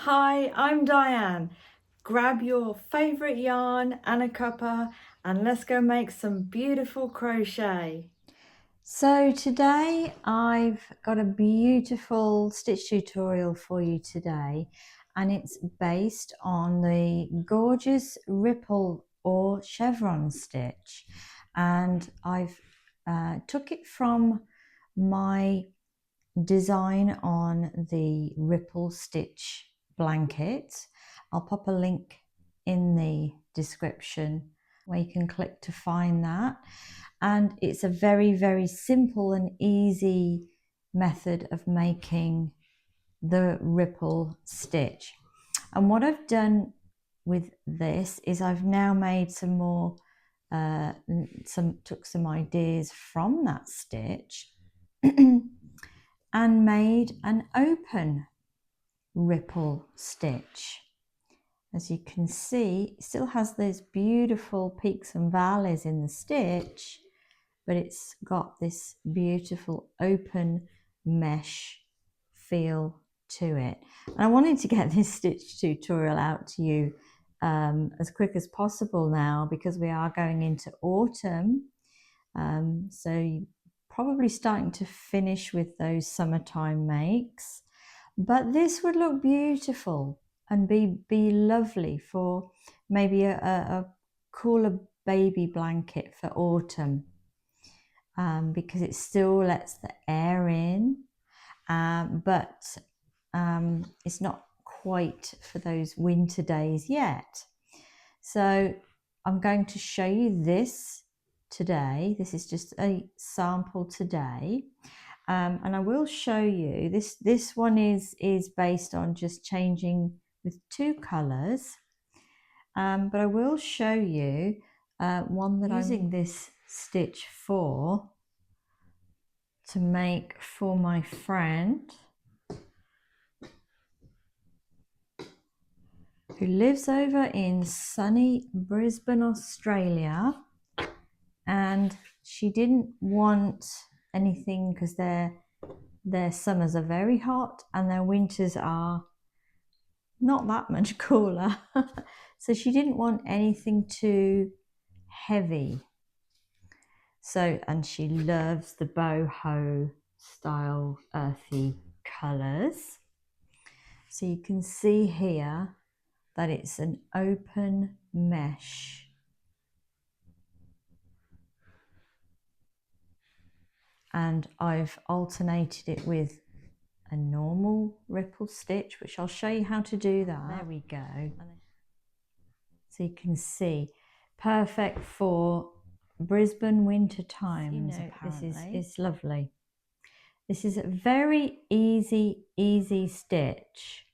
Hi, I'm Diane. Grab your favourite yarn and a cuppa and let's go make some beautiful crochet. So today I've got a beautiful stitch tutorial for you today, and it's based on the gorgeous ripple or chevron stitch, and I've took it from my design on the ripple stitch blanket. I'll pop a link in the description where you can click to find that. And it's a very simple and easy method of making the ripple stitch. And what I've done with this is I've now made some more took some ideas from that stitch and made an open ripple stitch. As you can see, it still has those beautiful peaks and valleys in the stitch, but it's got this beautiful open mesh feel to it. And I wanted to get this stitch tutorial out to you as quick as possible now, because we are going into autumn. So you're probably starting to finish with those summertime makes, but this would look beautiful and be lovely for maybe a cooler baby blanket for autumn, because it still lets the air in, but it's not quite for those winter days yet. So I'm going to show you this today. This is just a sample today, and I will show you this one is based on just changing with 2 colors, but I will show you one that I'm using this stitch for to make for my friend who lives over in sunny Brisbane, Australia, and she didn't want anything because their summers are very hot and their winters are not that much cooler. So she didn't want anything too heavy. So, and she loves the boho style earthy colors. So you can see here that it's an open mesh. And I've alternated it with a normal ripple stitch, which I'll show you how to do that. There we go. So you can see, perfect for Brisbane winter times. This is lovely. This is a very easy stitch.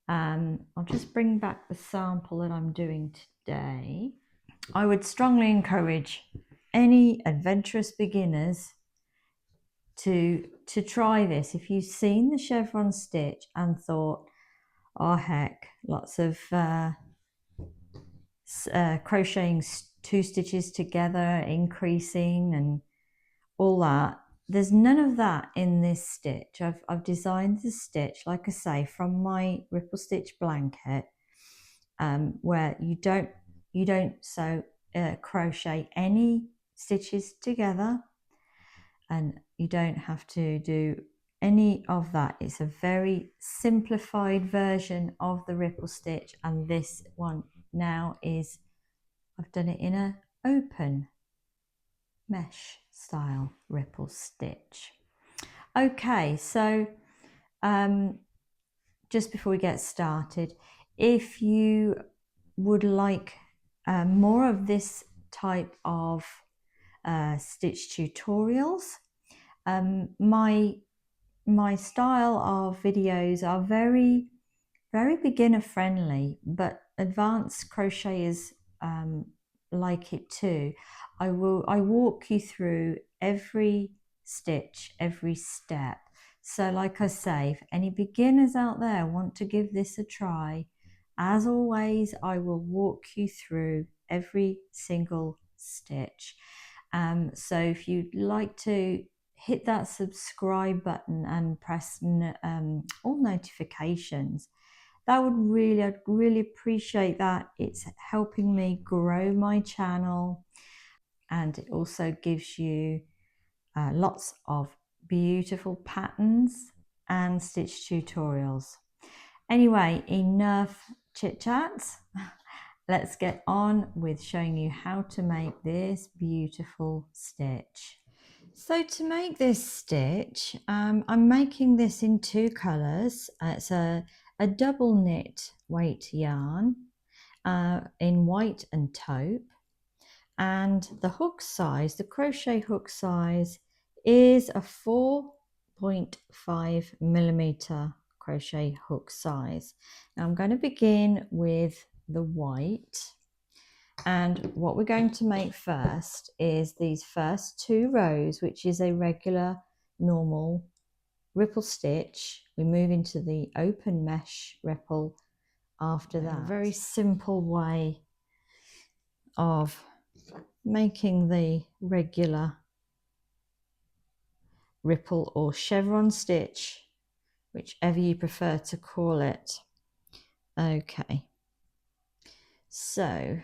I'll just bring back the sample that I'm doing today. I would strongly encourage any adventurous beginners to try this. If you've seen the chevron stitch and thought, oh heck, lots of crocheting 2 stitches together, increasing and all that, there's none of that in this stitch. I've designed the stitch, like I say, from my ripple stitch blanket, where you don't crochet any stitches together, and you don't have to do any of that. It's a very simplified version of the ripple stitch, and this one now is, I've done it in an open mesh style ripple stitch. Okay, so just before we get started, if you would like more of this type of stitch tutorials, my style of videos are very beginner friendly, but advanced crocheters like it too. I walk you through every stitch, every step. So like I say, if any beginners out there want to give this a try, as always, I will walk you through every single stitch. So if you'd like to hit that subscribe button and press all notifications, I'd really appreciate that. It's helping me grow my channel, and it also gives you lots of beautiful patterns and stitch tutorials. Anyway, enough chit chat. Let's get on with showing you how to make this beautiful stitch. So to make this stitch, I'm making this in two colours. It's a double knit weight yarn in white and taupe, and the hook size, the crochet hook size, is a 4.5 millimeter crochet hook size. Now I'm going to begin with the white, and what we're going to make first is these first two rows, which is a regular normal ripple stitch. We move into the open mesh ripple after that. A very simple way of making the regular ripple or chevron stitch, whichever you prefer to call it. Okay, so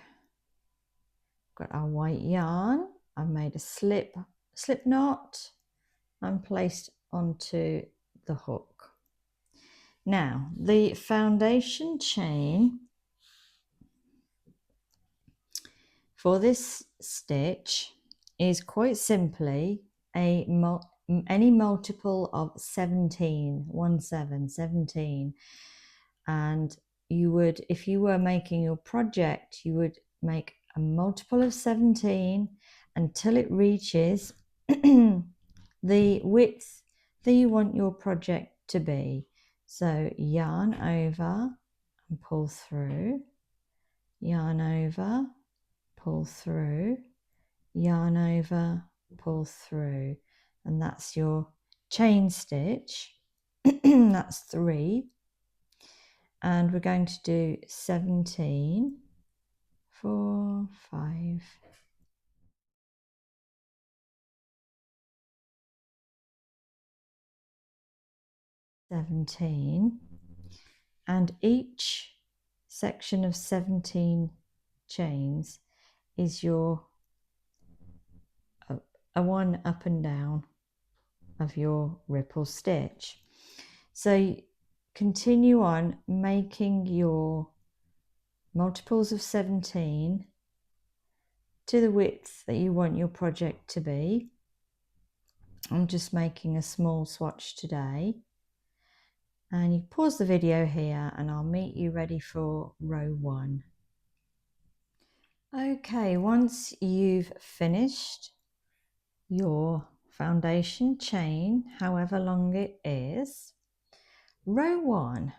got our white yarn. I've made a slip knot and placed onto the hook. Now the foundation chain for this stitch is quite simply any multiple of 17, 17, and you would, if you were making your project, you would make a multiple of 17 until it reaches the width that you want your project to be. So yarn over and pull through, yarn over, pull through, yarn over, pull through, and that's your chain stitch. That's 3, and we're going to do 17, 4, 5, 17, and each section of 17 chains is your a one up and down of your ripple stitch. So continue on making your multiples of 17 to the width that you want your project to be. I'm just making a small swatch today, and you pause the video here and I'll meet you ready for row 1. Okay, once you've finished your foundation chain, however long it is, row 1.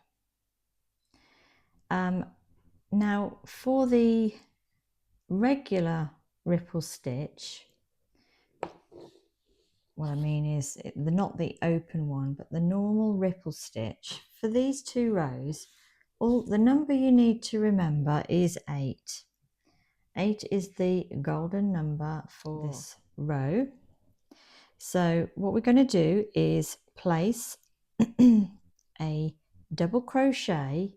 Now for the regular ripple stitch, what I mean is not the open one, but the normal ripple stitch, for these 2 rows, the number you need to remember is 8. 8 is the golden number for this row. So what we're going to do is place a double crochet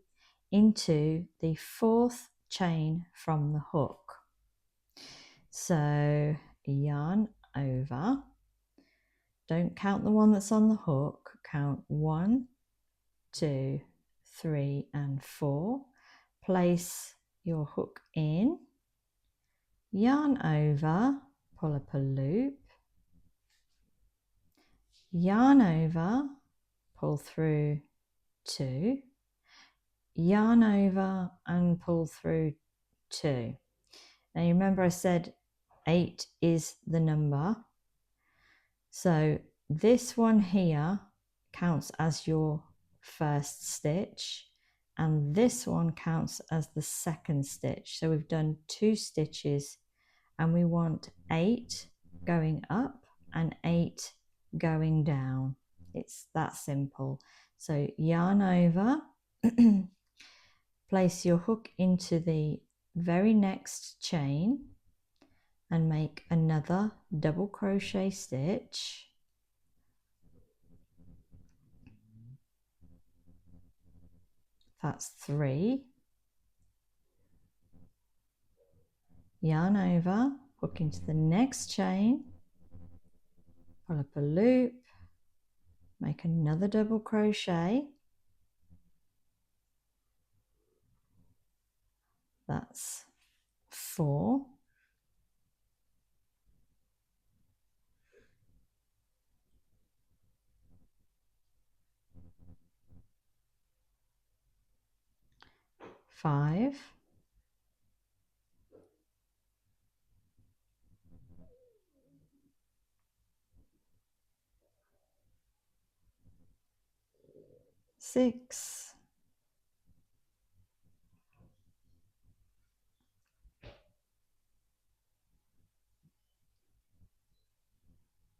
into the 4th chain from the hook. So yarn over, don't count the one that's on the hook, count 1, 2, 3 and 4, place your hook in, yarn over, pull up a loop, yarn over, pull through 2, yarn over and pull through 2. Now you remember I said 8 is the number, so this one here counts as your first stitch and this one counts as the second stitch. So we've done 2 stitches and we want 8 going up and 8 going down. It's that simple. So yarn over, place your hook into the very next chain and make another double crochet stitch, That's 3. Yarn over, hook into the next chain, pull up a loop, make another double crochet. That's 4. Five, 6,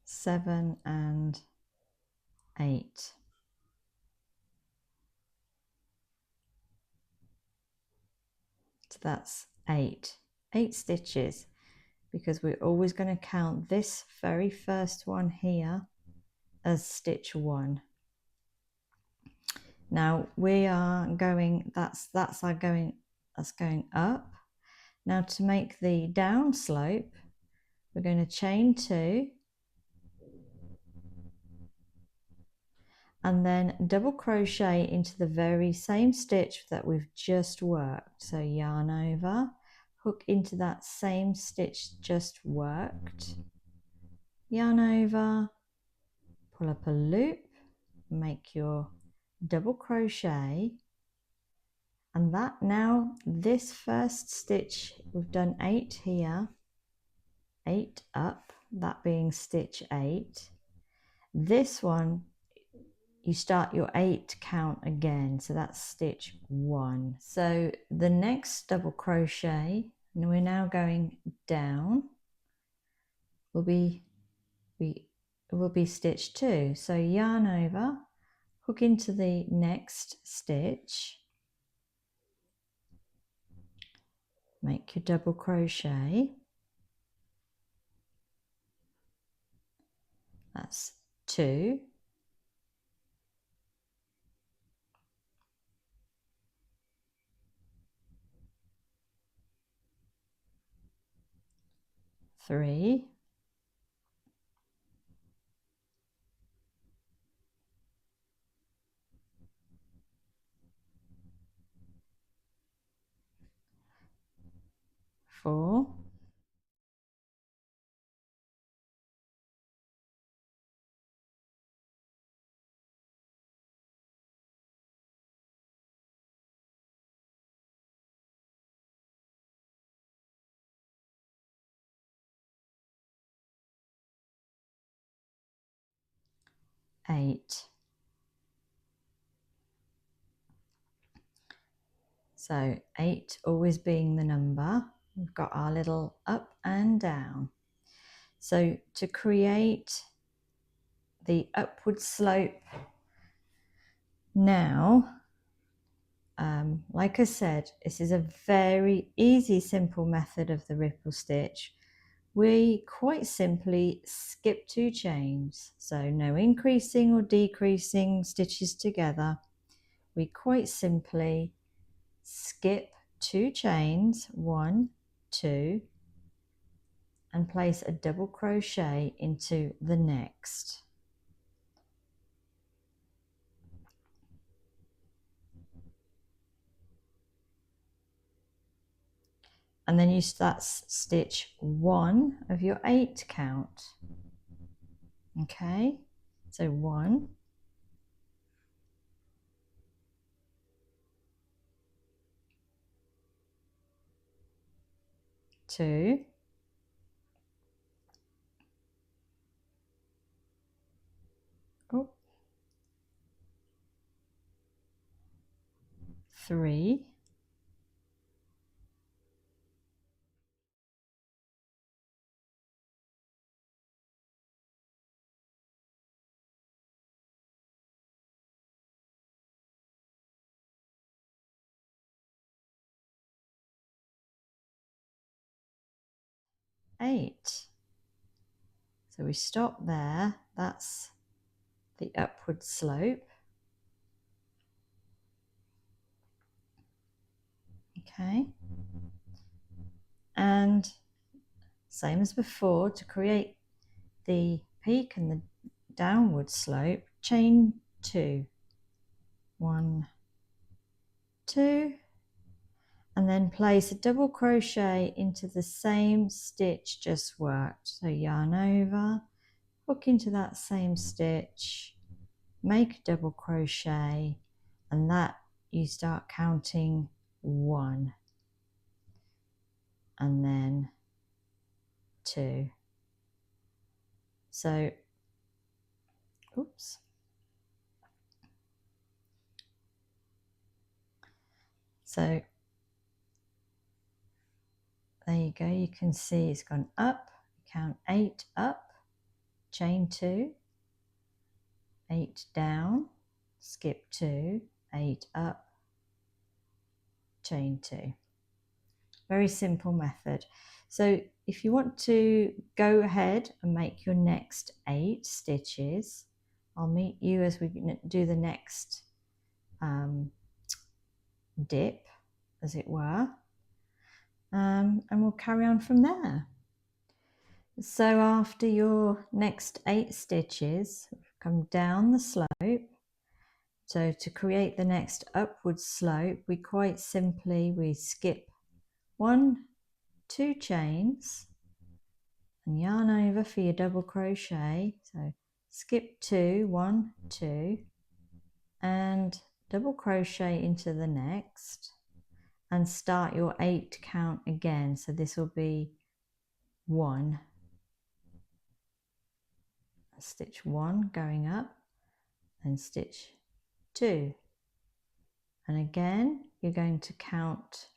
7 and 8. So that's 8 stitches, because we're always going to count this very first one here as stitch 1. Now we are going, that's going up. Now to make the down slope, we're going to chain 2 and then double crochet into the very same stitch that we've just worked. So yarn over, hook into that same stitch just worked, yarn over, pull up a loop, make your double crochet, and that now this first stitch we've done 8 here, 8 up, that being stitch 8. This one you start your 8 count again, so that's stitch 1. So the next double crochet, and we're now going down, will be stitch 2. So yarn over, hook into the next stitch, make your double crochet, that's 2, 3, 4, 8. So 8 always being the number. We've got our little up and down. So to create the upward slope now, like I said, this is a very easy, simple method of the ripple stitch. We quite simply skip 2 chains, so no increasing or decreasing stitches together. We quite simply skip 2 chains, 1, 2, and place a double crochet into the next. And then that's stitch 1 of your 8 count. Okay, so 1, 2, 3, 8. So we stop there, that's the upward slope. Okay, and same as before, to create the peak and the downward slope, chain 2, 1, 2, and then place a double crochet into the same stitch just worked. So yarn over, hook into that same stitch, make a double crochet, and that you start counting 1 and then 2. So oops, so there you go, you can see it's gone up, count 8 up, chain 2, 8 down, skip 2, 8 up, chain 2. Very simple method. So if you want to go ahead and make your next 8 stitches, I'll meet you as we do the next dip, as it were, and we'll carry on from there. So after your next 8 stitches, come down the slope. So to create the next upward slope, we quite simply, we skip 1, 2 chains and yarn over for your double crochet. So skip 2, 1, 2, and double crochet into the next and start your 8 count again. So this will be 1, stitch 1 going up, and stitch 2, and again you're going to count,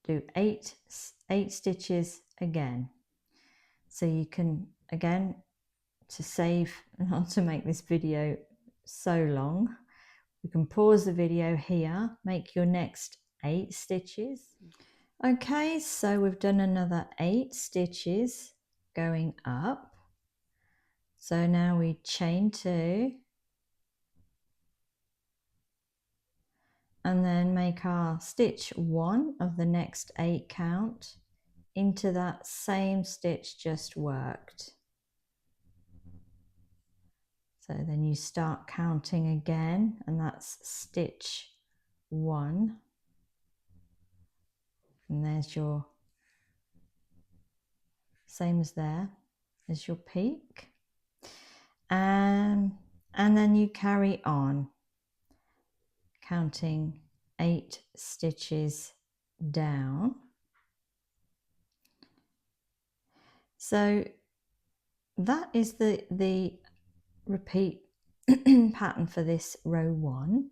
do 8 stitches again. So you can, again, to save, not to make this video so long, you can pause the video here, make your next 8 stitches. Okay, so we've done another 8 stitches going up. So now we chain 2 and then make our stitch 1 of the next 8 count into that same stitch just worked. So then you start counting again, and that's stitch 1, and there's your, same as there, there's your peak, and then you carry on counting 8 stitches down. So that is the repeat pattern for this row 1,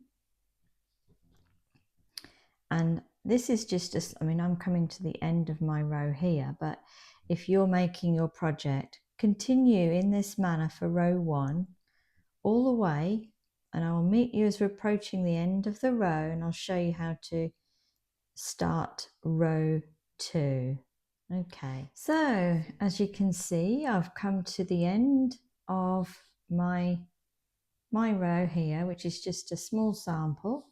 and this is just I mean, I'm coming to the end of my row here, but if you're making your project, continue in this manner for row 1 all the way, and I will meet you as we're approaching the end of the row, and I'll show you how to start row 2. Okay, so as you can see, I've come to the end of my row here, which is just a small sample,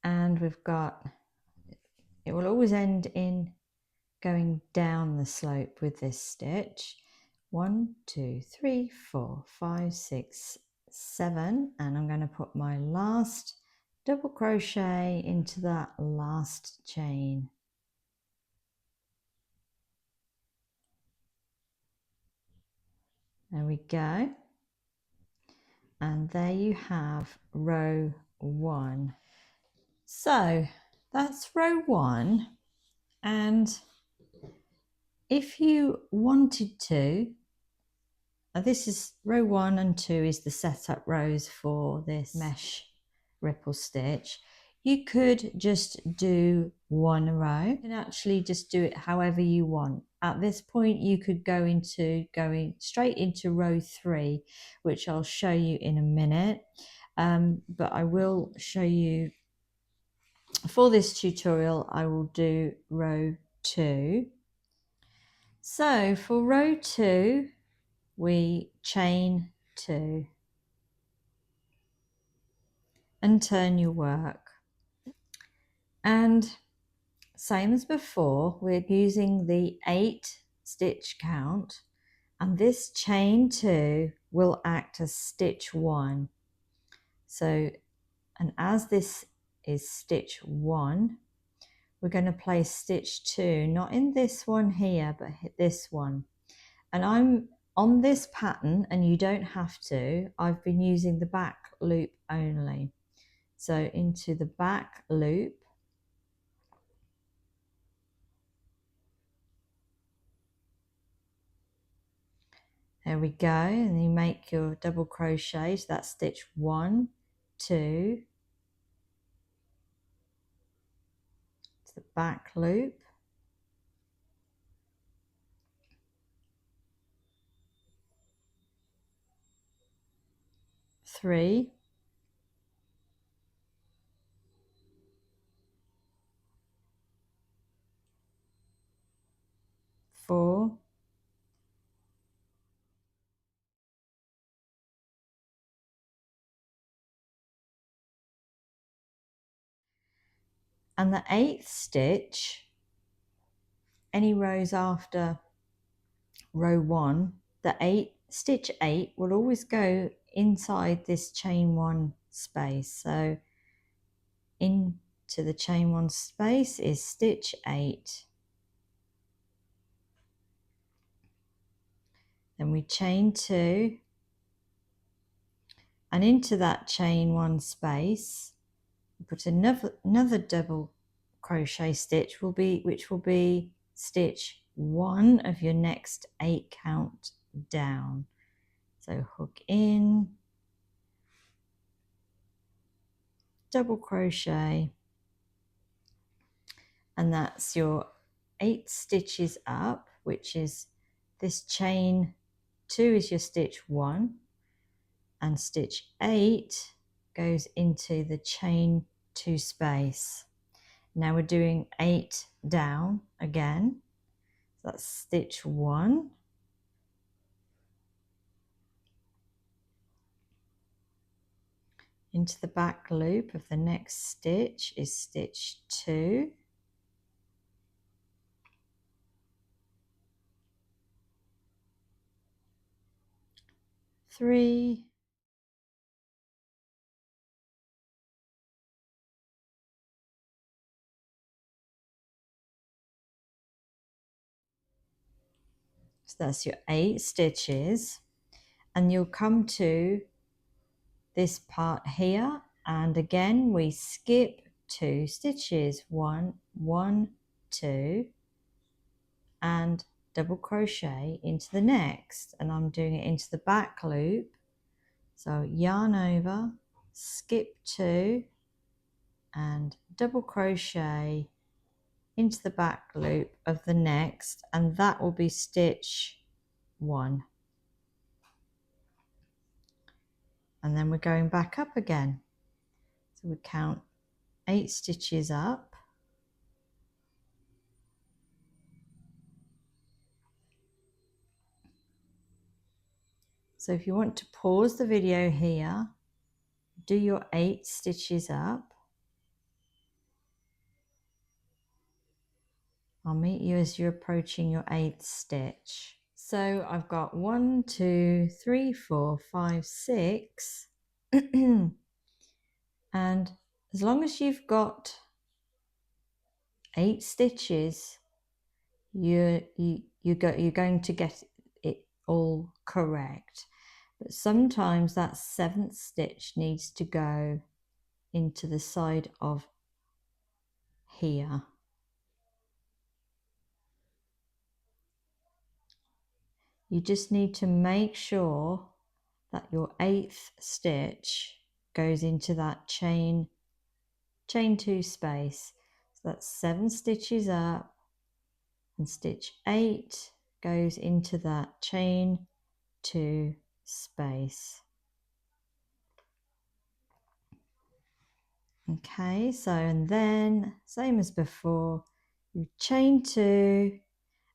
and we've got, it will always end in going down the slope with this stitch. 1, 2, 3, 4, 5, 6, 7, and I'm going to put my last double crochet into that last chain. There we go, and there you have row 1. So that's row 1, and if you wanted to, this is row 1 and 2 is the setup rows for this mesh ripple stitch. You could just do 1 row. You can actually just do it however you want. At this point you could going straight into row 3, which I'll show you in a minute, but I will show you, for this tutorial I will do row 2. So for row 2 we chain 2, and turn your work. And same as before, we're using the 8 stitch count, and this chain 2 will act as stitch 1. So, and as this is stitch 1, we're going to place stitch 2, not in this one here, but this one. And I'm on this pattern, and you don't have to, I've been using the back loop only. So into the back loop, there we go, and you make your double crochet. So that's stitch 1, 2, to the back loop, 3, 4, 5, and the 8th stitch, any rows after row 1, the stitch 8 will always go inside this chain 1 space. So into the chain 1 space is stitch 8. Then we chain 2, and into that chain 1 space put another double crochet stitch which will be stitch 1 of your next 8 count down. So hook in, double crochet, and that's your 8 stitches up, which is this chain 2 is your stitch 1, and stitch 8 goes into the chain 2 space. Now we're doing 8 down again. So that's stitch 1, into the back loop of the next stitch is stitch 2, 3, 4. So that's your 8 stitches, and you'll come to this part here, and again we skip 2 stitches, 1, 1, 2, and double crochet into the next, and I'm doing it into the back loop. So yarn over, skip 2, and double crochet into the back loop of the next, and that will be stitch 1. And then we're going back up again. So we count 8 stitches up, so if you want to pause the video here, do your 8 stitches up. I'll meet you as you're approaching your 8th stitch. So I've got 1, 2, 3, 4, 5, 6 and as long as you've got 8 stitches, you're going to get it all correct. But sometimes that 7th stitch needs to go into the side of here. You just need to make sure that your 8th stitch goes into that chain 2 space. So that's 7 stitches up, and stitch 8 goes into that chain 2 space. Okay, so and then same as before, you chain 2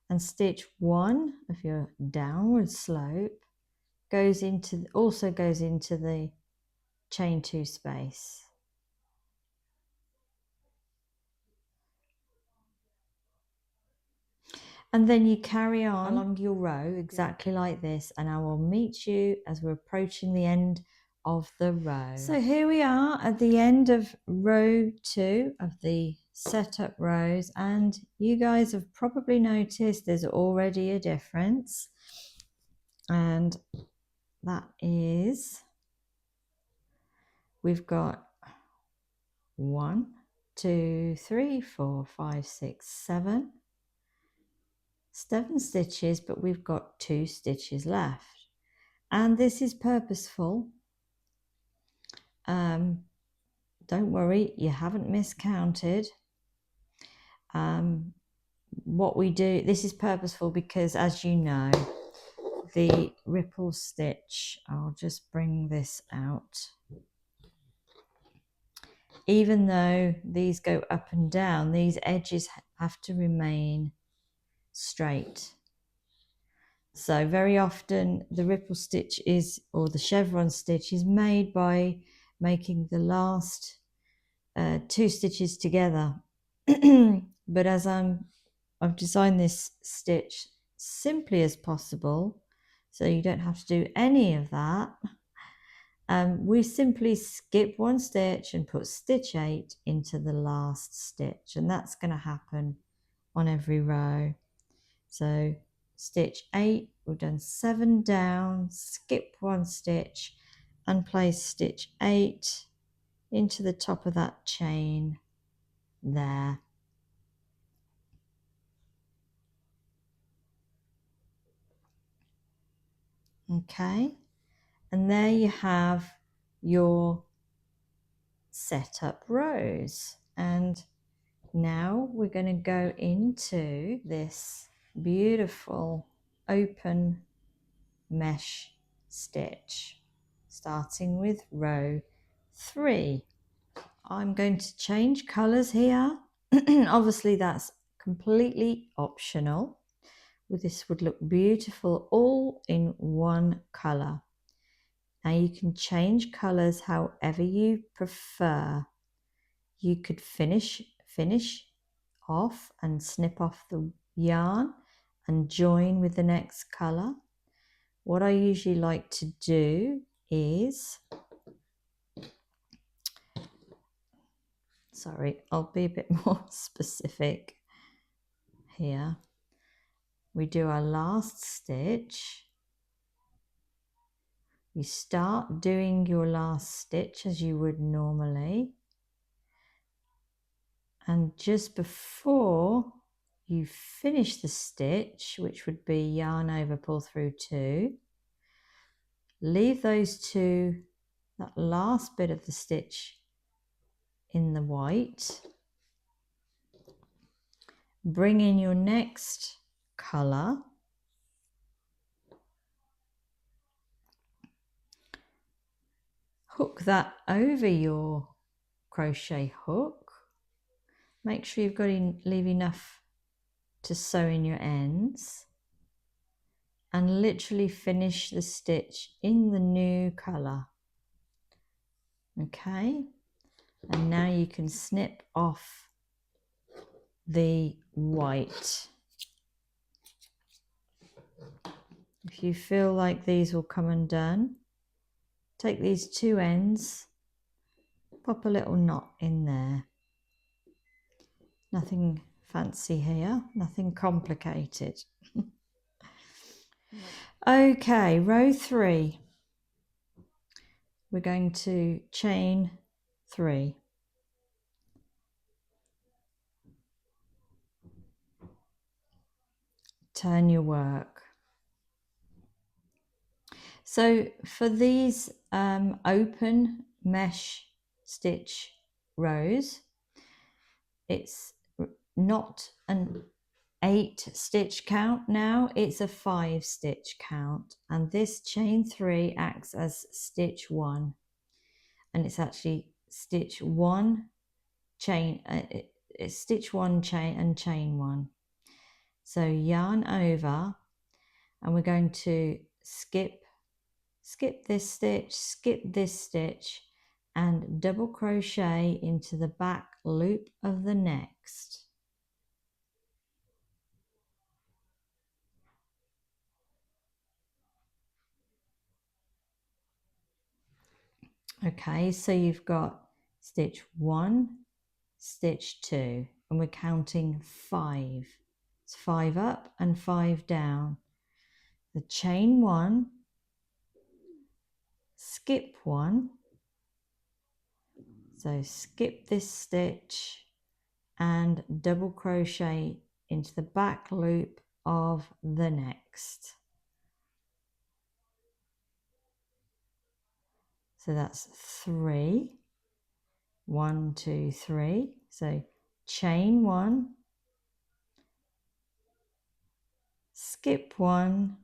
and stitch 1 of your downward slope also goes into the chain 2 space. And then you carry on along your row exactly like this, and I will meet you as we're approaching the end of the row. So here we are at the end of row 2 of the setup rows, and you guys have probably noticed there's already a difference, and that is we've got 1, 2, 3, 4, 5, 6, 7 stitches, but we've got 2 stitches left, and this is purposeful. Don't worry, you haven't miscounted. What we do, this is purposeful because, as you know, the ripple stitch, I'll just bring this out. Even though these go up and down, these edges have to remain straight. So very often the ripple stitch is, or the chevron stitch is made by making the last 2 stitches together. But as I've designed this stitch simply as possible, so you don't have to do any of that, we simply skip 1 stitch and put stitch 8 into the last stitch, and that's going to happen on every row. So stitch 8, we've done 7 down, skip 1 stitch and place stitch 8 into the top of that chain there. Okay, and there you have your setup rows, and now we're going to go into this beautiful open mesh stitch, starting with row 3. I'm going to change colours here. Obviously that's completely optional. This would look beautiful all in one colour. Now you can change colours however you prefer. You could finish off and snip off the yarn and join with the next colour. What I usually like to do is, sorry, I'll be a bit more specific here. We do our last stitch. You start doing your last stitch as you would normally, and just before you finish the stitch, which would be yarn over, pull through 2, leave those 2, that last bit of the stitch in the white, bring in your next colour, hook that over your crochet hook, make sure you've got leave enough to sew in your ends, and literally finish the stitch in the new colour. Okay, and now you can snip off the white. If you feel like these will come undone, take these 2 ends, pop a little knot in there. Nothing fancy here, nothing complicated. Okay, row 3. We're going to chain 3. Turn your work. So for these open mesh stitch rows, it's not an 8 stitch count now, it's a 5 stitch count, and this chain 3 acts as stitch 1, and it's actually stitch 1 chain, it's stitch 1 chain and chain 1. So yarn over, and we're going to skip this stitch and double crochet into the back loop of the next. Okay, so you've got stitch 1, stitch 2, and we're counting 5. It's 5 up and 5 down. The chain 1, skip 1, so skip this stitch and double crochet into the back loop of the next. So that's 3, 1, 2, 3. So chain 1, skip 1,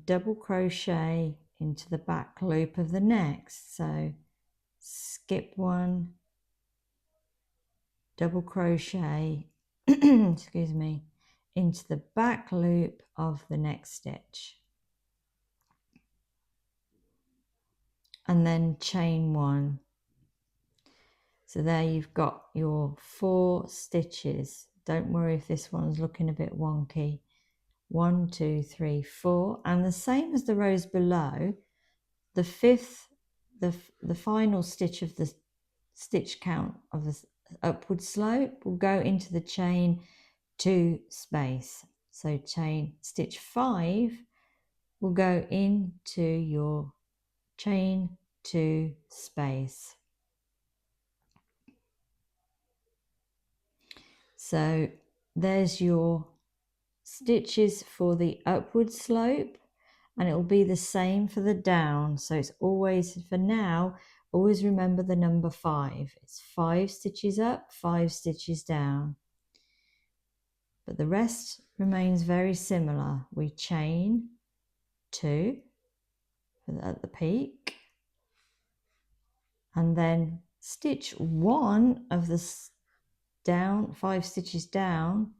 double crochet into the back loop of the next. So skip 1, double crochet, excuse me, into the back loop of the next stitch. And then chain 1. So there you've got your 4 stitches. Don't worry if this one's looking a bit wonky. 1, 2, 3, 4, and the same as the rows below, the fifth, the final stitch of the stitch count of the upward slope will go into the chain 2 space. So chain stitch 5 will go into your chain 2 space. So there's your stitches for the upward slope, and it will be the same for the down. So it's always, for now, always remember the number 5. It's 5 stitches up, 5 stitches down. But the rest remains very similar. We chain 2 at the peak, and then stitch 1 of the down, 5 stitches down,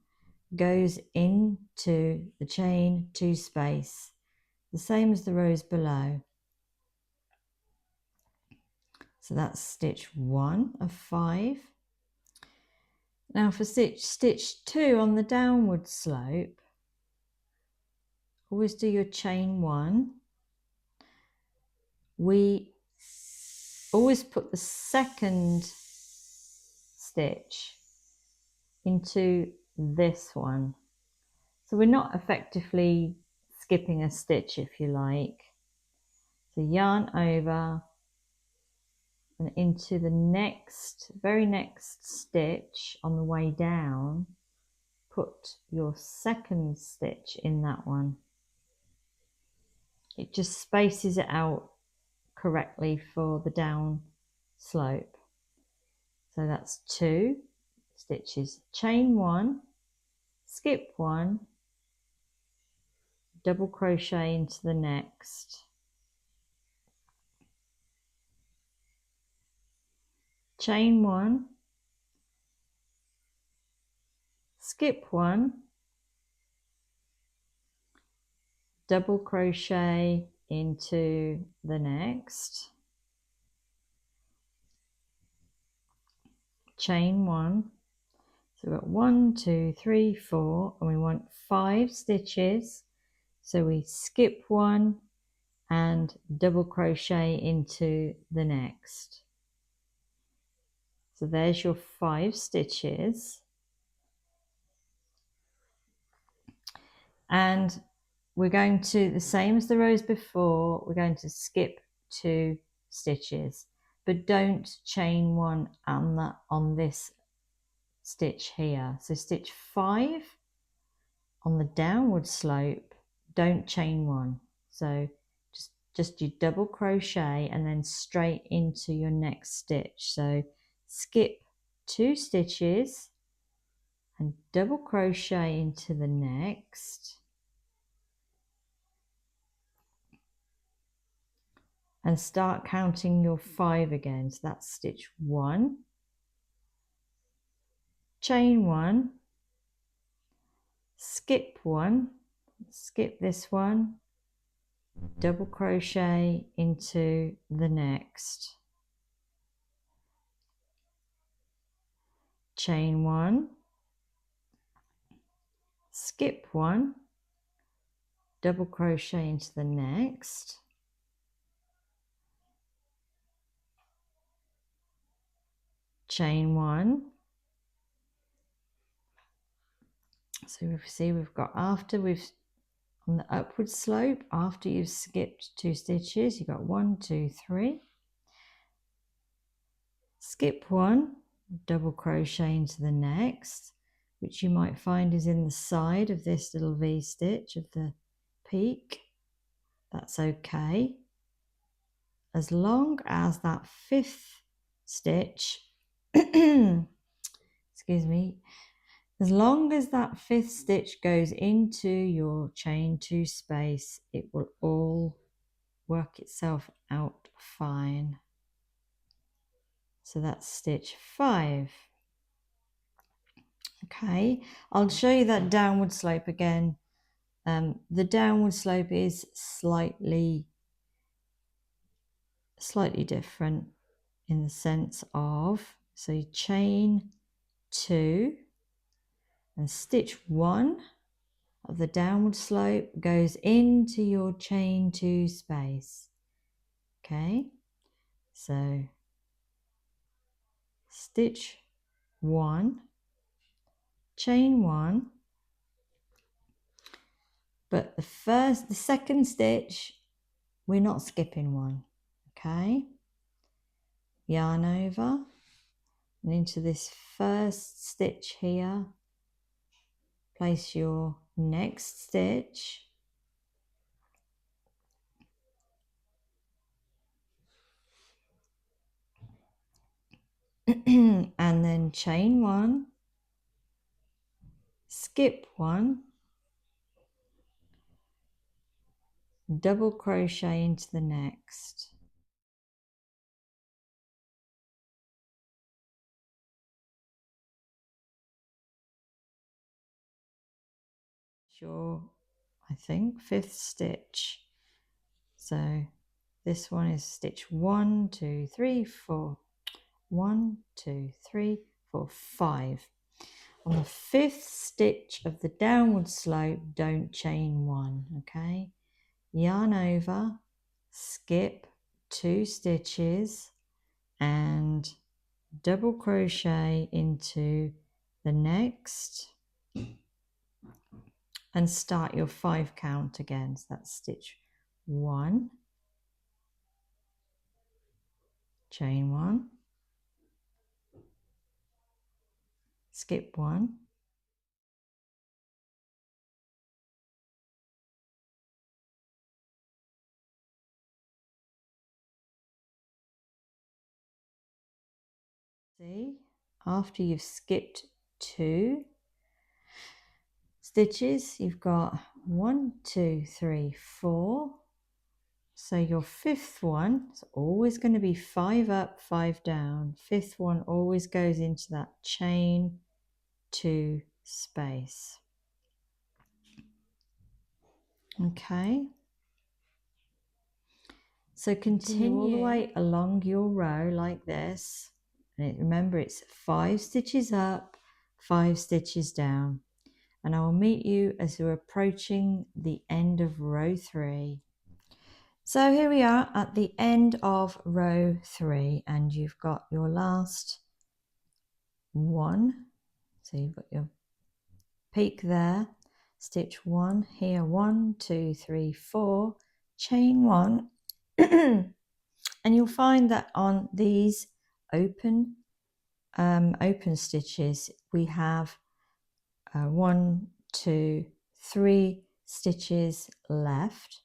goes into the chain 2 space, the same as the rows below. So that's stitch 1 of 5. Now for stitch 2 on the downward slope, always do your chain 1. We always put the second stitch into this one. So we're not effectively skipping a stitch, if you like. So yarn over and into the next, very next stitch on the way down, put your second stitch in that one. It just spaces it out correctly for the down slope. So that's 2 stitches, chain 1, skip 1, double crochet into the next, chain 1, skip 1, double crochet into the next, chain 1. So we've got 1, 2, 3, 4, and we want 5 stitches. So we skip 1 and double crochet into the next. So there's your 5 stitches. And we're going to, the same as the rows before, we're going to skip 2 stitches, but don't chain 1 on this stitch here. So stitch 5 on the downward slope, don't chain 1. So just you double crochet and then straight into your next stitch. So skip 2 stitches and double crochet into the next, and start counting your 5 again. So that's stitch 1, chain 1, skip 1, skip this one, double crochet into the next, chain 1, skip 1, double crochet into the next, chain 1. So we see we've got on the upward slope, after you've skipped 2 stitches, you've got 1, 2, 3. Skip 1, double crochet into the next, which you might find is in the side of this little V stitch of the peak. That's okay, as long as that 5th stitch excuse me, as long as that 5th stitch goes into your chain 2 space, it will all work itself out fine. So that's stitch 5. Okay, I'll show you that downward slope again. The downward slope is slightly different in the sense of, so you chain 2 and stitch 1 of the downward slope goes into your chain 2 space. Okay, so stitch 1, chain 1, but the second stitch we're not skipping 1. Okay, yarn over and into this first stitch here, place your next stitch, and then chain 1, skip 1, double crochet into the next. Your, I think, 5th stitch. So this one is stitch 1, 2, 3, 4. 1, 2, 3, 4, 5. On the 5th stitch of the downward slope, don't chain 1. Okay, yarn over, skip 2 stitches and double crochet into the next and start your 5 count again. So that's stitch 1, chain 1, skip 1, see, after you've skipped 2 stitches, you've got 1, 2, 3, 4. So your 5th one is always going to be 5 up, 5 down. 5th one always goes into that chain 2 space. Okay, so continue all the way along your row like this, and remember it's 5 stitches up, 5 stitches down, and I will meet you as we're approaching the end of row 3. So here we are at the end of row 3, and you've got your last one, so you've got your peak there, stitch 1 here, 1, 2, 3, 4, chain 1, and you'll find that on these open stitches we have 1, 2, 3 stitches left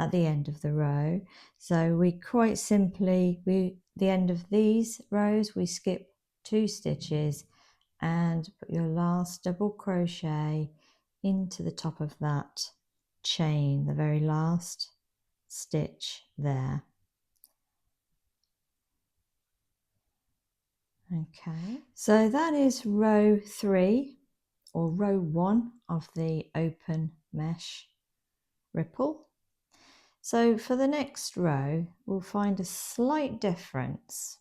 at the end of the row. So we quite simply, the end of these rows we skip 2 stitches and put your last double crochet into the top of that chain, the very last stitch there. Okay, so that is row 3 or row 1 of the open mesh ripple. So for the next row we'll find a slight difference.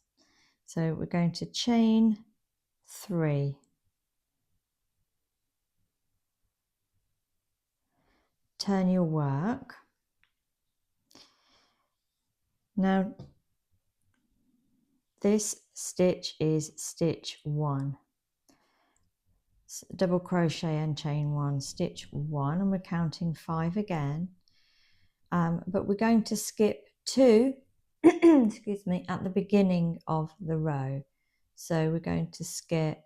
So we're going to chain 3, turn your work. Now This stitch is stitch 1. Double crochet and chain 1, stitch 1, and we're counting 5 again. But we're going to skip 2 excuse me, at the beginning of the row. So we're going to skip,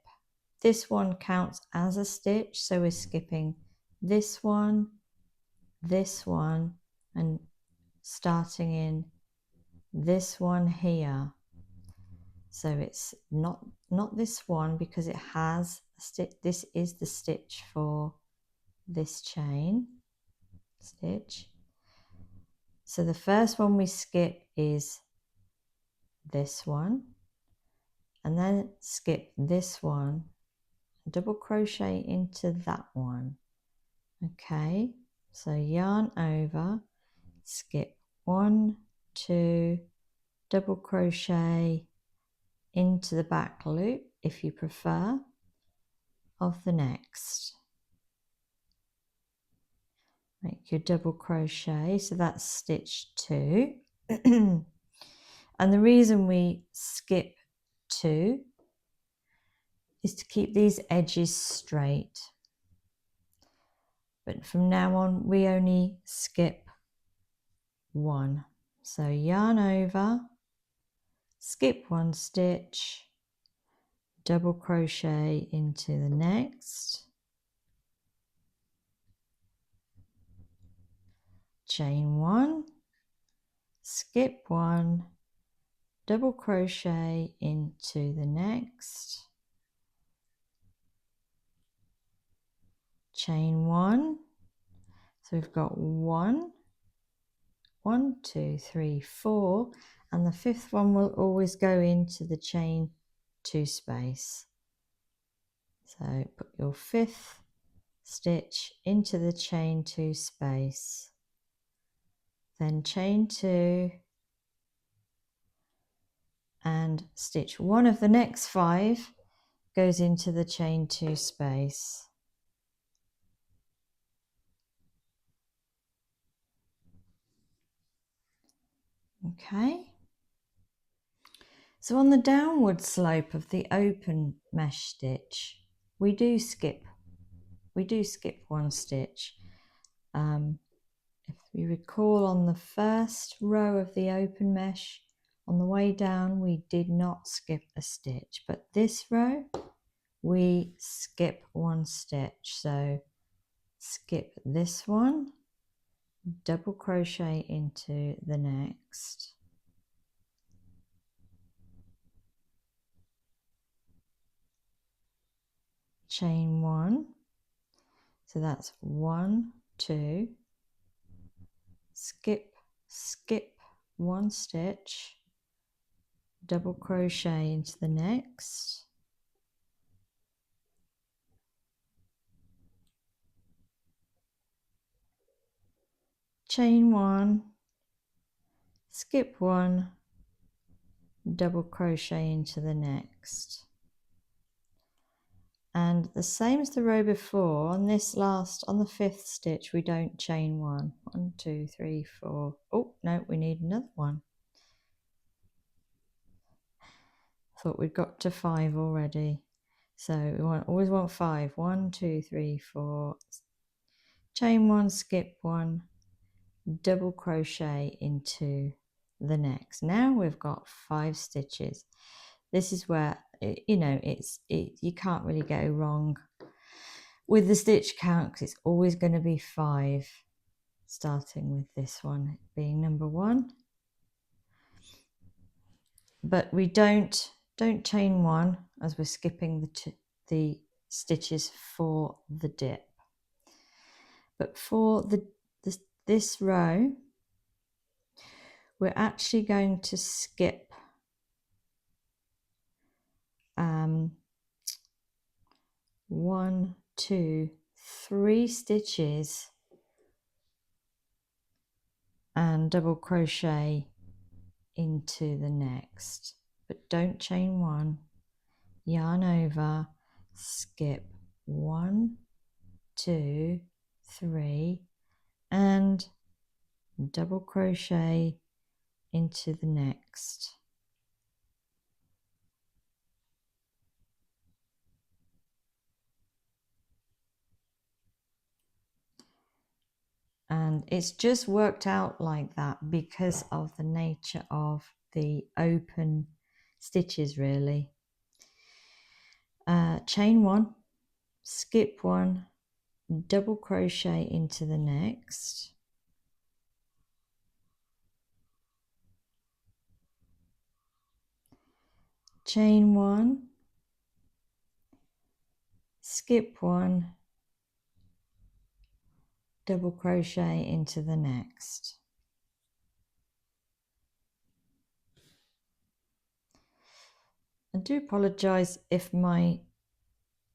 this one counts as a stitch, so we're skipping this one, and starting in this one here. So it's not this one because it has a stitch. This is the stitch for this chain stitch. So the first one we skip is this one, and then skip this one, double crochet into that one. Okay, so yarn over, skip 1, 2, double crochet into the back loop if you prefer of the next. Make your double crochet, so that's stitch 2. And the reason we skip 2 is to keep these edges straight. But from now on we only skip 1. So yarn over, skip 1 stitch, double crochet into the next, chain 1, skip 1, double crochet into the next, chain 1. So we've got 1, 2, 3, 4, and the 5th one will always go into the chain 2 space. So put your 5th stitch into the chain 2 space, then chain 2 and stitch 1 of the next 5 goes into the chain 2 space. Okay, so on the downward slope of the open mesh stitch we do skip 1 stitch. If you recall, on the first row of the open mesh on the way down we did not skip a stitch, but this row we skip 1 stitch. So skip this one, double crochet into the next, chain 1, so that's 1, 2, skip 1 stitch, double crochet into the next, chain 1, skip 1, double crochet into the next. And the same as the row before, on this last, on the 5th stitch we don't chain 1. 1, 2, 3, 4. Oh no, we need another one. Thought we'd got to 5 already, so we always want 5. 1, 2, 3, 4, chain 1, skip 1, double crochet into the next. Now we've got 5 stitches. This is where you know you can't really go wrong with the stitch count because it's always going to be 5, starting with this one being number 1. But we don't chain 1 as we're skipping the stitches for the dip. But for this row we're actually going to skip 1, 2, 3 stitches and double crochet into the next, but don't chain 1, yarn over, skip 1, 2, 3 and double crochet into the next. And it's just worked out like that because of the nature of the open stitches, really. Chain one, skip one, double crochet into the next, chain one, skip one, double crochet into the next. I do apologize if my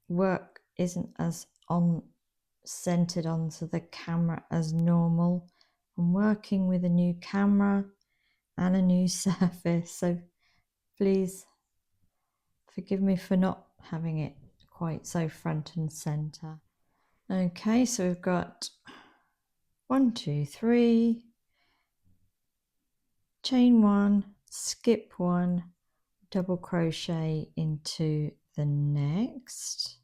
work isn't as centered onto the camera as normal. I'm working with a new camera and a new surface, so please forgive me for not having it quite so front and center. Okay, so we've got 1, 2, 3, chain one, skip one, double crochet into the next,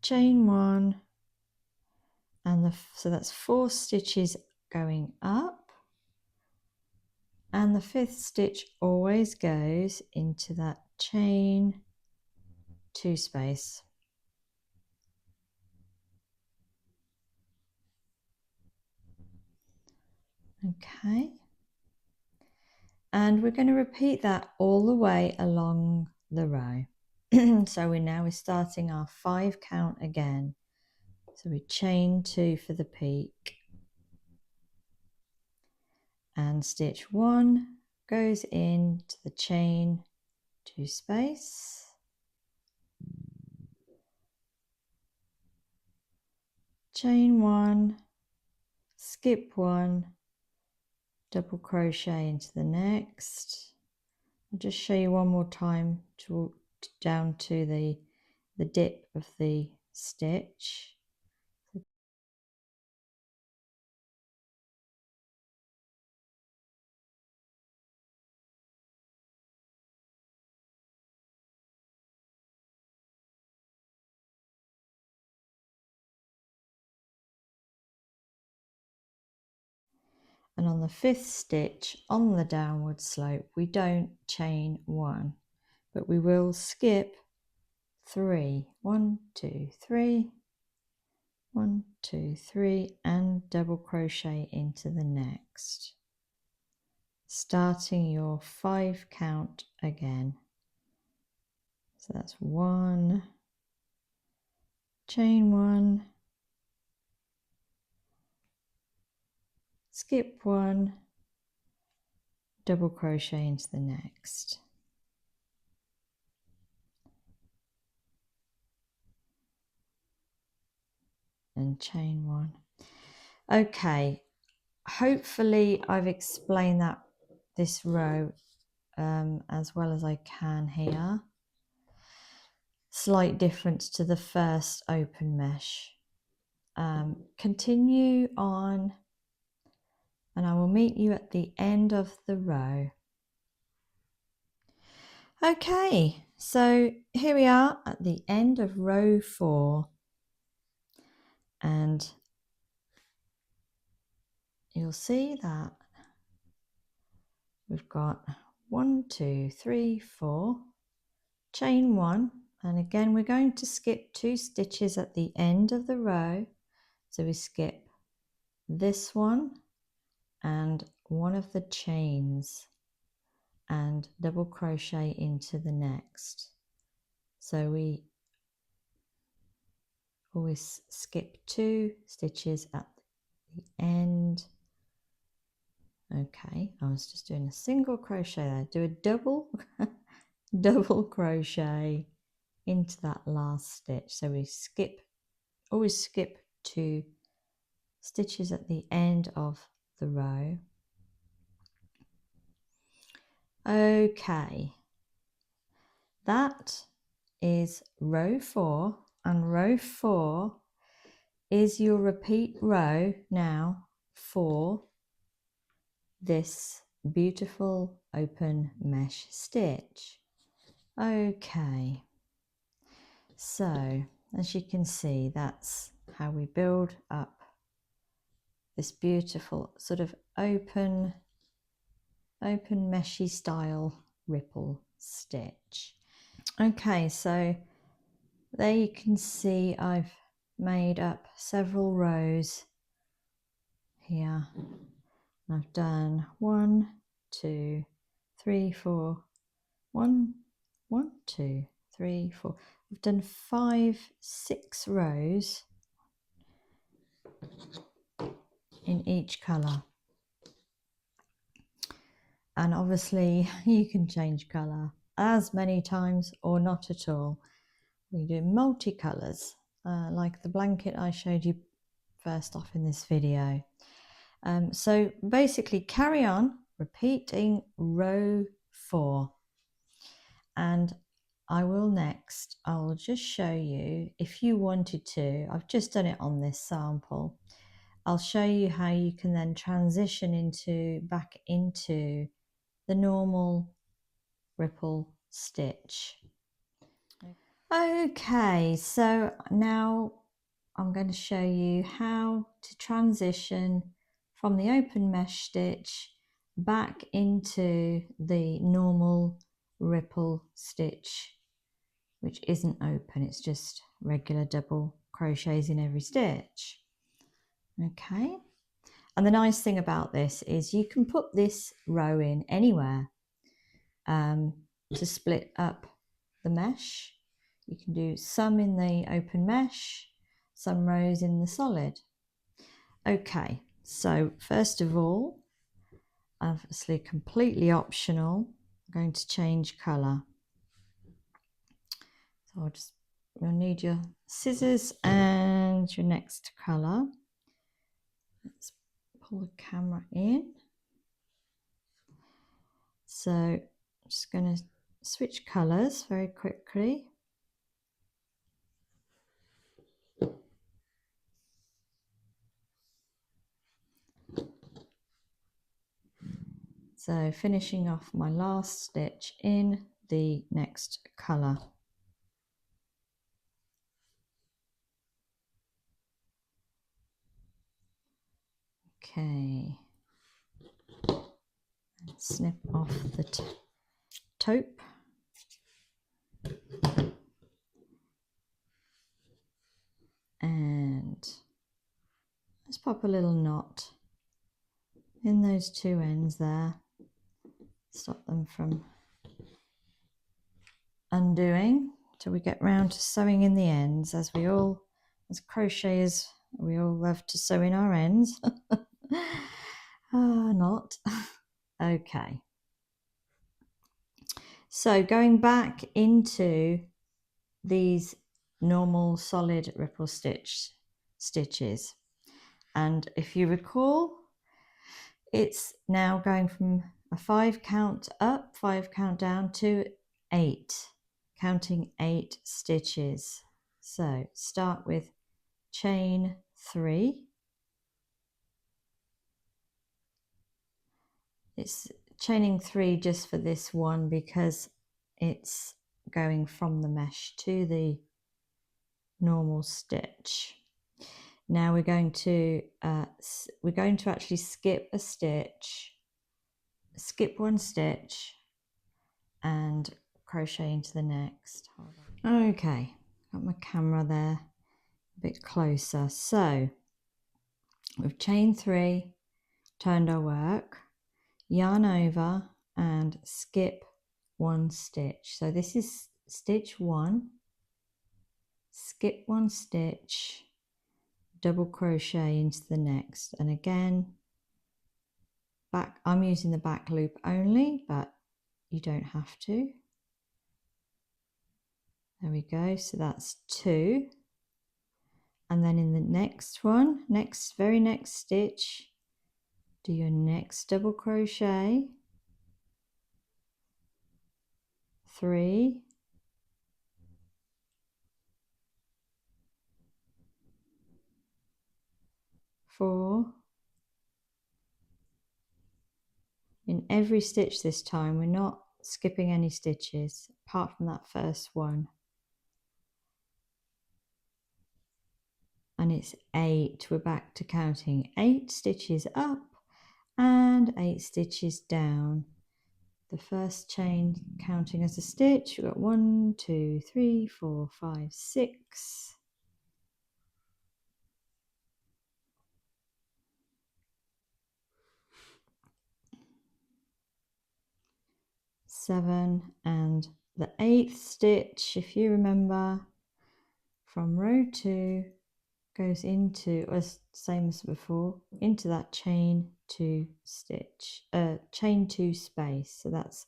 chain one, and so that's 4 stitches going up, and the 5th stitch always goes into that chain 2 space. Okay, and we're going to repeat that all the way along the row. So we're starting our 5 count again. So we chain 2 for the peak, and stitch 1 goes into the chain 2 space, chain 1, skip 1, double crochet into the next. I'll just show you one more time down to the dip of the stitch. And on the 5th stitch on the downward slope, we don't chain 1, but we will skip 3. 1, 2, 3, 1, 2, 3, and double crochet into the next, starting your 5 count again. So that's 1, chain 1, skip 1, double crochet into the next, and chain 1. Okay, hopefully I've explained this row as well as I can here. Slight difference to the first open mesh. Continue on, and I will meet you at the end of the row. Okay, so here we are at the end of row 4, and you'll see that we've got 1, 2, 3, 4, chain 1, and again we're going to skip 2 stitches at the end of the row. So we skip this one and one of the chains and double crochet into the next. So we always skip 2 stitches at the end. Okay, I was just doing a single crochet there. Do a double double crochet into that last stitch. So we always skip 2 stitches at the end of the row. Okay, that is row 4, and row 4 is your repeat row now for this beautiful open mesh stitch. Okay, so as you can see, that's how we build up this beautiful sort of open meshy style ripple stitch. Okay, so there you can see I've made up several rows here. I've done 1, 2, 3, 4, 1, 1, 2, 3, 4. I've done 5, 6 rows in each colour. And obviously you can change colour as many times or not at all. We do multicolours, like the blanket I showed you first off in this video. So basically carry on repeating row 4, and I'll just show you, if you wanted to, I've just done it on this sample, I'll show you how you can then transition back into the normal ripple stitch. Okay, so now I'm going to show you how to transition from the open mesh stitch back into the normal ripple stitch, which isn't open, it's just regular double crochets in every stitch. Okay, and the nice thing about this is you can put this row in anywhere to split up the mesh. You can do some in the open mesh, some rows in the solid. Okay, so first of all, obviously completely optional, I'm going to change colour. So you'll need your scissors and your next colour. Let's pull the camera in. So I'm just going to switch colours very quickly. So finishing off my last stitch in the next colour. Okay, snip off the taupe. And let's pop a little knot in those two ends there. Stop them from undoing till we get round to sewing in the ends, as crocheters, we all love to sew in our ends. Not. Okay. So going back into these normal solid ripple stitches, and if you recall, it's now going from a 5 count up, 5 count down to 8, counting 8 stitches. So start with chain 3. It's chaining 3 just for this one because it's going from the mesh to the normal stitch. Now we're going to actually skip a stitch, skip 1 stitch and crochet into the next. Okay, got my camera there a bit closer. So we've chained 3, turned our work, yarn over and skip 1 stitch. So this is stitch 1, skip 1 stitch, double crochet into the next, and again back. I'm using the back loop only, but you don't have to. There we go, so that's 2, and then in the next one, very next stitch, do your next double crochet, 3, 4. In every stitch this time, we're not skipping any stitches apart from that first one. and it's 8. We're back to counting 8 stitches up and 8 stitches down. The first chain counting as a stitch, we've got 1, 2, 3, 4, 5, 6. 7, and the 8th stitch, if you remember, from row 2 goes into, as same as before, into that chain 2 stitch, chain 2 space. So that's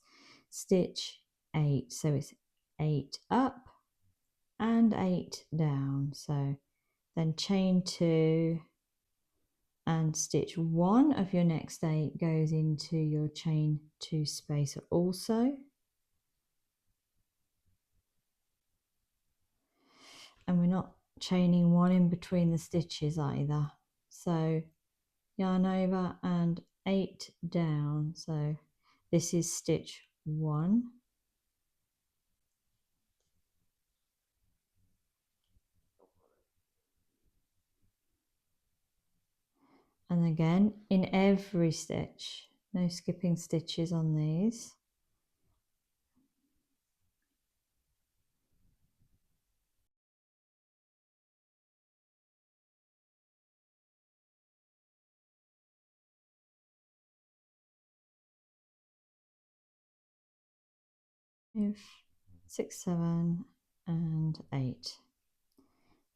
stitch 8. So it's 8 up and 8 down. So then chain 2 and stitch 1 of your next 8 goes into your chain 2 space also. And we're not chaining 1 in between the stitches either. So yarn over and 8 down. So this is stitch 1. And again in every stitch, no skipping stitches on these. If 6, 7 and 8.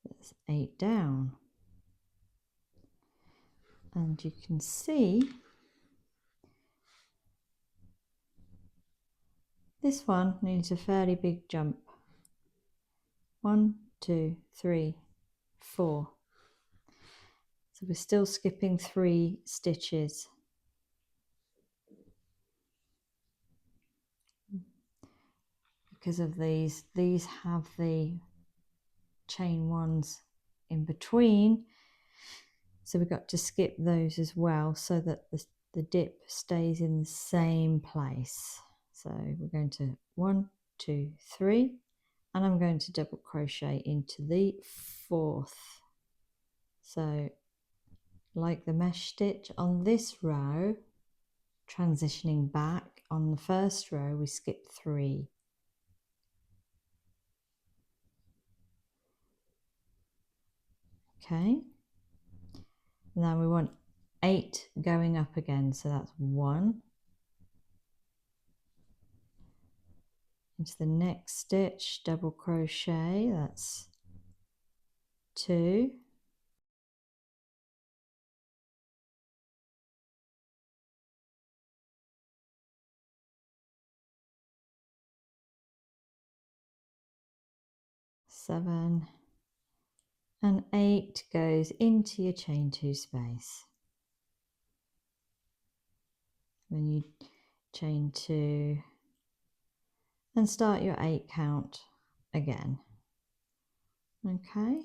That's 8 down. And you can see this one needs a fairly big jump. 1, 2, 3, 4. So we're still skipping 3 stitches. Because of these have the chain 1s in between, so we've got to skip those as well so that the dip stays in the same place. So we're going to 1, 2, 3, and I'm going to double crochet into the 4th. So like the mesh stitch on this row, transitioning back on the first row, we skip 3. Okay, now we want 8 going up again, so that's 1 into the next stitch, double crochet, that's 2, seven, and 8 goes into your chain 2 space. Then you chain 2 and start your 8 count again. Okay,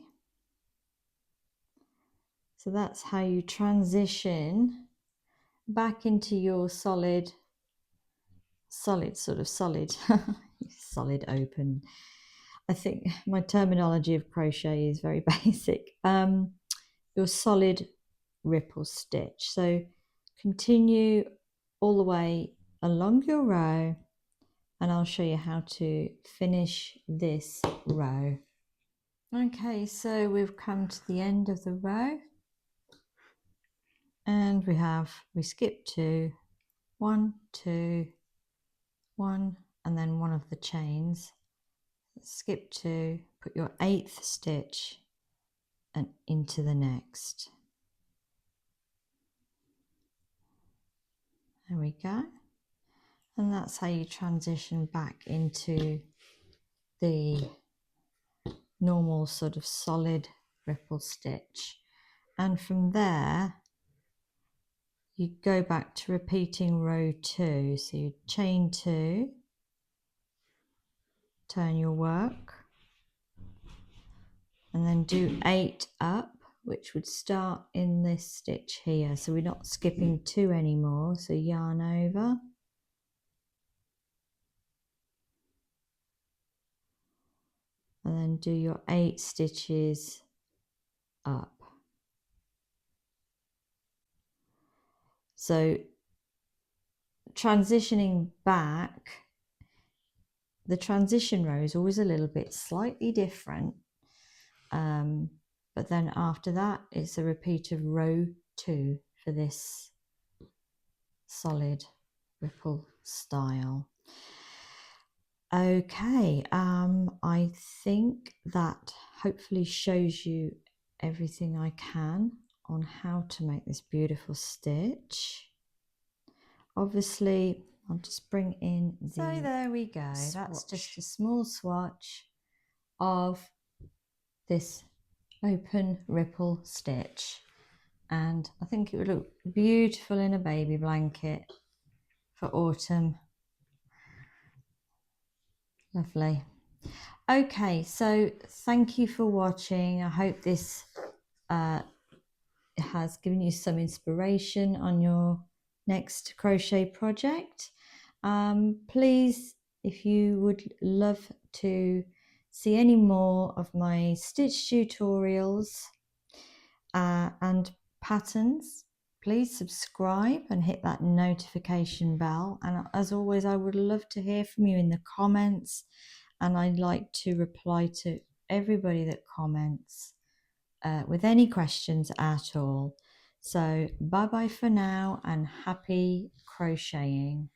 so that's how you transition back into your solid solid open. I think my terminology of crochet is very basic. Your solid ripple stitch. So continue all the way along your row, and I'll show you how to finish this row. Okay, so we've come to the end of the row, and we skip 2, 1, 2, 1, and then one of the chains. Skip 2, put your 8th stitch and into the next. There we go. And that's how you transition back into the normal sort of solid ripple stitch. And from there, you go back to repeating row 2. So you chain 2, turn your work, and then do 8 up, which would start in this stitch here. So we're not skipping 2 anymore. So yarn over, and then do your 8 stitches up. So transitioning back, the transition row is always a little bit slightly different, but then after that it's a repeat of row 2 for this solid ripple style. Okay, I think that hopefully shows you everything I can on how to make this beautiful stitch. Obviously, I'll just bring in the... So there we go. Swatch. That's just a small swatch of this open ripple stitch. And I think it would look beautiful in a baby blanket for autumn. Lovely. Okay, so thank you for watching. I hope this has given you some inspiration on your next crochet project. Please, if you would love to see any more of my stitch tutorials and patterns, please subscribe and hit that notification bell. And as always, I would love to hear from you in the comments, and I'd like to reply to everybody that comments with any questions at all. So bye bye for now, and happy crocheting.